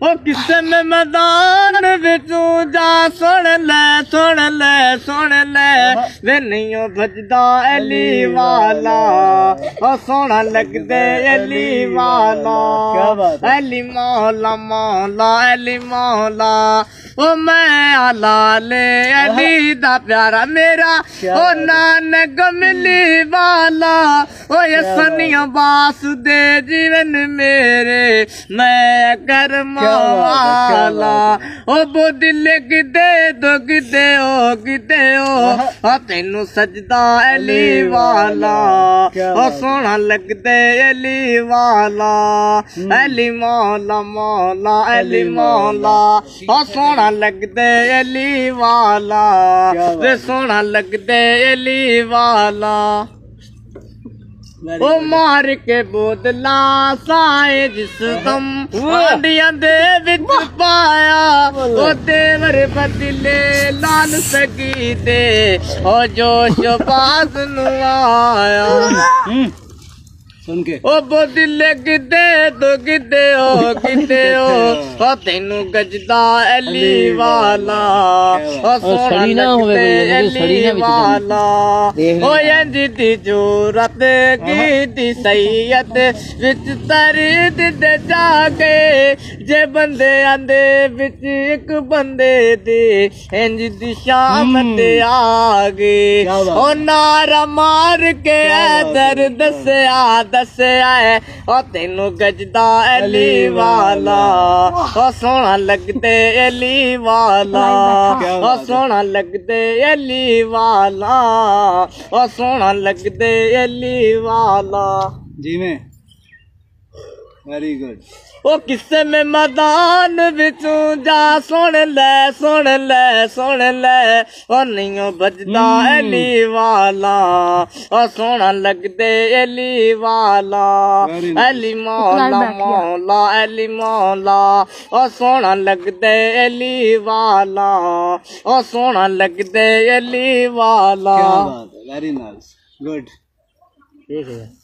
ओ किसे में मैदान बिचू जा सुन ले वे नहीं भजदा एली वाला ओ सोना लगदे एली वाला एली मौला मौला एली मौला ओ मैं आला ले एली दा प्यारा मेरा ओ नानक मिली वाला ओ ये सनिया बास दे जीवन मेरे मैं कर्म वाला ओ दिल गिदे दो गिदे ओ तेनू सजदा एली वाला ओ सोना लगदे एली वाला एली मौला मौला एली मौला ओ सोना लगदे एली वाला वे सोना लगदे एली वाला ओ मार के बोदला साए जिस तुम आंडिया दे विच पाया ओ देवर बदले लाल सकी दे ओ जोश बाज नु आया सुन के ओ बोदिले गिदे दो गिदे ओ तेनू गजदा एली वाला ओ सोना लगदे एली वाला ओ इंज दी जूरत कीती सैयद विच तरद दे जागे जे बंदे आंदे विच एक बंदे दे इंज दी शाम ते आगे ओ नारा मार के दर दसया दसया ओ तेनू गजदा एली वाला ओ सोना लगदे एली वाला ओ सोना लगदे एली वाला ओ सोना लगदे एली वाला जी में वेरी गुड ओ किस्से में मैदान बिचू जा सुन ले ओ नहीं बजदा एली वाला ओ सोना लगदे एली वाला एली मौला मौला एली मौला ओ सोना लगदे एली वाला ओ सोना लगदे एली वाला वेरी नाइस गुड ठीक है।